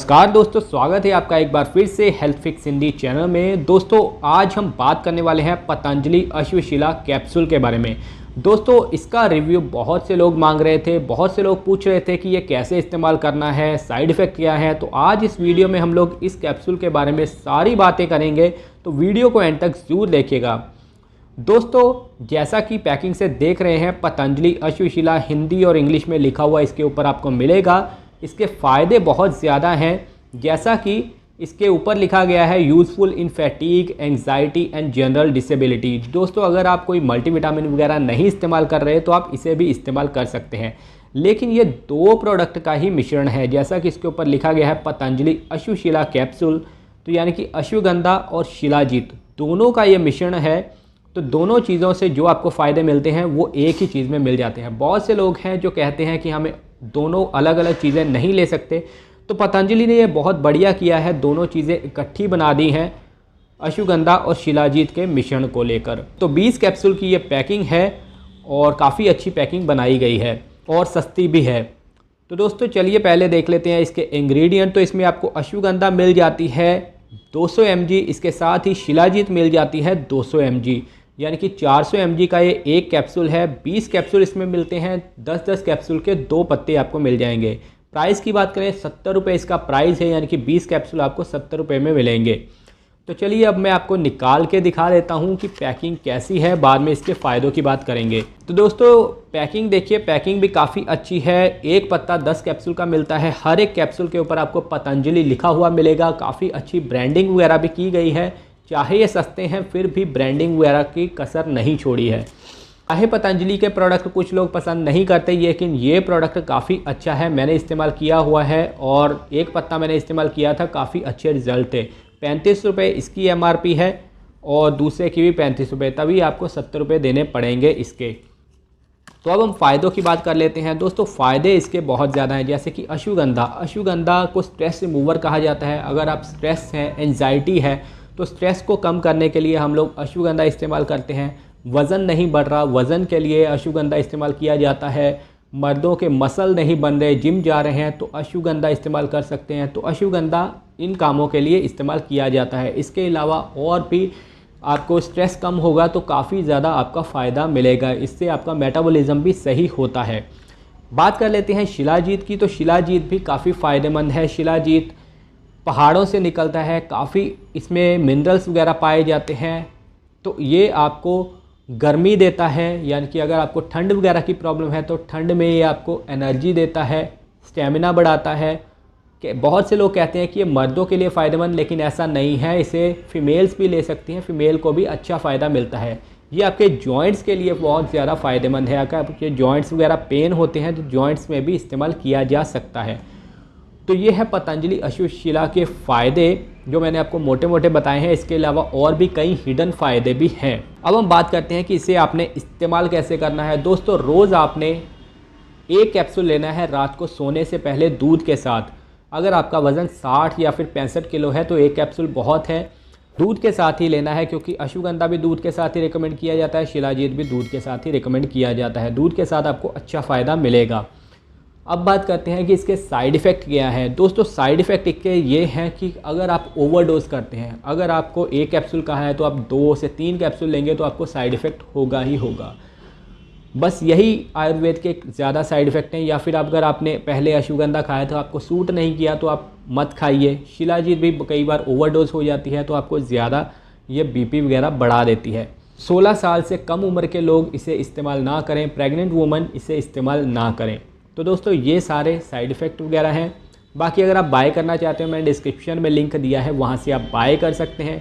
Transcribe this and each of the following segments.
नमस्कार दोस्तों, स्वागत है आपका एक बार फिर से हेल्थ फिक्स हिंदी चैनल में। दोस्तों आज हम बात करने वाले हैं पतंजलि अश्वशिला कैप्सूल के बारे में। दोस्तों इसका रिव्यू बहुत से लोग मांग रहे थे, बहुत से लोग पूछ रहे थे कि ये कैसे इस्तेमाल करना है, साइड इफ़ेक्ट क्या है। तो आज इस वीडियो में हम लोग इस कैप्सूल के बारे में सारी बातें करेंगे, तो वीडियो को एंड तक ज़रूर देखिएगा। दोस्तों जैसा कि पैकिंग से देख रहे हैं, पतंजलि अश्वशिला हिंदी और इंग्लिश में लिखा हुआ इसके ऊपर आपको मिलेगा। इसके फ़ायदे बहुत ज़्यादा हैं, जैसा कि इसके ऊपर लिखा गया है useful in fatigue, anxiety and general disability. दोस्तों अगर आप कोई मल्टीविटामिन वगैरह नहीं इस्तेमाल कर रहे तो आप इसे भी इस्तेमाल कर सकते हैं, लेकिन ये दो प्रोडक्ट का ही मिश्रण है। जैसा कि इसके ऊपर लिखा गया है पतंजलि अश्वशिला कैप्सूल, तो यानी कि अश्वगंधा और शिलाजीत दोनों का ये मिश्रण है। तो दोनों चीज़ों से जो आपको फ़ायदे मिलते हैं वो एक ही चीज़ में मिल जाते हैं। बहुत से लोग हैं जो कहते हैं कि हमें दोनों अलग अलग चीज़ें नहीं ले सकते, तो पतंजलि ने ये बहुत बढ़िया किया है, दोनों चीज़ें इकट्ठी बना दी हैं अश्वगंधा और शिलाजीत के मिश्रण को लेकर। तो 20 कैप्सूल की ये पैकिंग है और काफ़ी अच्छी पैकिंग बनाई गई है और सस्ती भी है। तो दोस्तों चलिए पहले देख लेते हैं इसके इंग्रेडिएंट। तो इसमें आपको अश्वगंधा मिल जाती है 200 mg, इसके साथ ही शिलाजीत मिल जाती है 200 mg, यानी कि 400 mg का ये एक कैप्सूल है। 20 कैप्सूल इसमें मिलते हैं, 10-10 कैप्सूल के 2 पत्ते आपको मिल जाएंगे। प्राइस की बात करें 70 रुपये इसका प्राइस है, यानी कि 20 कैप्सूल आपको 70 रुपये में मिलेंगे। तो चलिए अब मैं आपको निकाल के दिखा देता हूँ कि पैकिंग कैसी है, बाद में इसके फ़ायदों की बात करेंगे। तो दोस्तों पैकिंग देखिए, पैकिंग भी काफ़ी अच्छी है। एक पत्ता 10 कैप्सूल का मिलता है, हर एक कैप्सूल के ऊपर आपको पतंजलि लिखा हुआ मिलेगा। काफ़ी अच्छी ब्रांडिंग वगैरह भी की गई है, चाहे ये सस्ते हैं फिर भी ब्रांडिंग वगैरह की कसर नहीं छोड़ी है। चाहे पतंजलि के प्रोडक्ट कुछ लोग पसंद नहीं करते, लेकिन ये प्रोडक्ट काफ़ी अच्छा है, मैंने इस्तेमाल किया हुआ है और एक पत्ता मैंने इस्तेमाल किया था, काफ़ी अच्छे रिजल्ट थे। 35 रुपये इसकी MRP है और दूसरे की भी 35 रुपये, तभी आपको 70 रुपये देने पड़ेंगे इसके। तो अब हम फ़ायदों की बात कर लेते हैं। दोस्तों फ़ायदे इसके बहुत ज़्यादा हैं, जैसे कि अश्वगंधा को स्ट्रेस रिमूवर कहा जाता है। अगर आप स्ट्रेस है, एंजाइटी है, तो स्ट्रेस को कम करने के लिए हम लोग अश्वगंधा इस्तेमाल करते हैं। वज़न नहीं बढ़ रहा, वज़न के लिए अश्वगंधा इस्तेमाल किया जाता है। मर्दों के मसल नहीं बन रहे, जिम जा रहे हैं, तो अश्वगंधा इस्तेमाल कर सकते हैं। तो अश्वगंधा इन कामों के लिए इस्तेमाल किया जाता है। इसके अलावा और भी आपको स्ट्रेस कम होगा तो काफ़ी ज़्यादा आपका फ़ायदा मिलेगा, इससे आपका मेटाबॉलिज्म भी सही होता है। बात कर लेते हैं शिलाजीत की, तो शिलाजीत भी काफ़ी फ़ायदेमंद है। शिलाजीत पहाड़ों से निकलता है, काफ़ी इसमें मिनरल्स वगैरह पाए जाते हैं, तो ये आपको गर्मी देता है, यानी कि अगर आपको ठंड वगैरह की प्रॉब्लम है तो ठंड में ये आपको एनर्जी देता है, स्टेमिना बढ़ाता है। कि बहुत से लोग कहते हैं कि ये मर्दों के लिए फ़ायदेमंद, लेकिन ऐसा नहीं है, इसे फीमेल्स भी ले सकती हैं, फीमेल को भी अच्छा फ़ायदा मिलता है। ये आपके जॉइंट्स के लिए बहुत ज़्यादा फ़ायदेमंद है। अगर आपके जॉइंट्स वगैरह पेन होते हैं तो जॉइंट्स में भी इस्तेमाल किया जा सकता है। तो ये है पतंजलि अश्वशिला के फ़ायदे जो मैंने आपको मोटे मोटे बताए हैं। इसके अलावा और भी कई हिडन फ़ायदे भी हैं। अब हम बात करते हैं कि इसे आपने इस्तेमाल कैसे करना है। दोस्तों रोज़ आपने एक कैप्सूल लेना है रात को सोने से पहले दूध के साथ। अगर आपका वज़न 60 या फिर 65 किलो है तो एक कैप्सूल बहुत है। दूध के साथ ही लेना है, क्योंकि अश्वगंधा भी दूध के साथ ही रिकमेंड किया जाता है, शिलाजीत भी दूध के साथ ही रिकमेंड किया जाता है। दूध के साथ आपको अच्छा फ़ायदा मिलेगा। अब बात करते हैं कि इसके साइड इफ़ेक्ट क्या है। दोस्तों साइड इफ़ेक्ट इसके ये हैं कि अगर आप ओवरडोज करते हैं, अगर आपको एक कैप्सूल कहा है तो आप 2 से 3 कैप्सूल लेंगे तो आपको साइड इफ़ेक्ट होगा ही होगा। बस यही आयुर्वेद के ज़्यादा साइड इफ़ेक्ट हैं। या फिर अगर आपने पहले अश्वगंधा खाया तो आपको सूट नहीं किया तो आप मत खाइए। शिलाजीत भी कई बार ओवरडोज हो जाती है तो आपको ज़्यादा ये BP वगैरह बढ़ा देती है। 16 साल से कम उम्र के लोग इसे इस्तेमाल ना करें, प्रेग्नेंट वूमन इसे इस्तेमाल ना करें। तो दोस्तों ये सारे साइड इफ़ेक्ट वगैरह हैं। बाकी अगर आप बाय करना चाहते हो, मैंने डिस्क्रिप्शन में लिंक दिया है, वहाँ से आप बाय कर सकते हैं।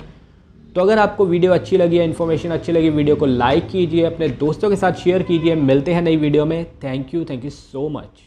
तो अगर आपको वीडियो अच्छी लगी है, इन्फॉर्मेशन अच्छी लगी, वीडियो को लाइक कीजिए, अपने दोस्तों के साथ शेयर कीजिए। मिलते हैं नई वीडियो में। Thank you so much.